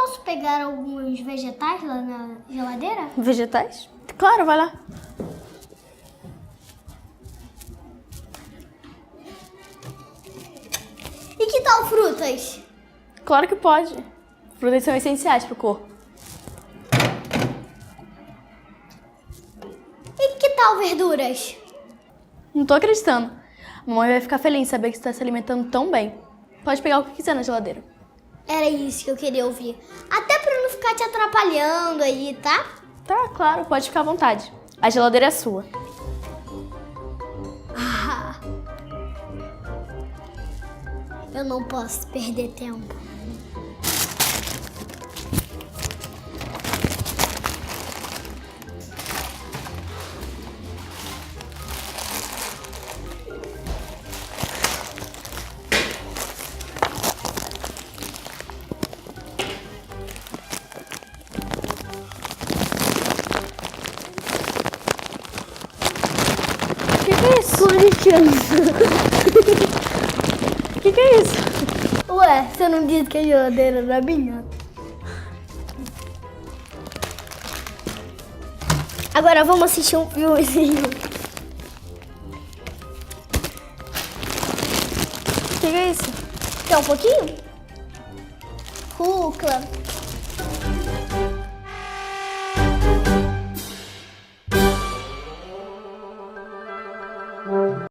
posso pegar alguns vegetais lá na geladeira? Vegetais? Claro, vai lá. E que tal frutas? Claro que pode. Frutas são essenciais pro corpo. E que tal verduras? Não tô acreditando. Mamãe vai ficar feliz em saber que você tá se alimentando tão bem. Pode pegar o que quiser na geladeira. Era isso que eu queria ouvir. Até pra não ficar te atrapalhando aí, tá? Tá, claro, pode ficar à vontade. A geladeira é sua. Ah, eu não posso perder tempo. Que é isso? Corintiano. Que é isso? Ué, você não disse que a geladeira era minha? Agora vamos assistir um filmezinho. Que é isso? Quer um pouquinho? Rúcula.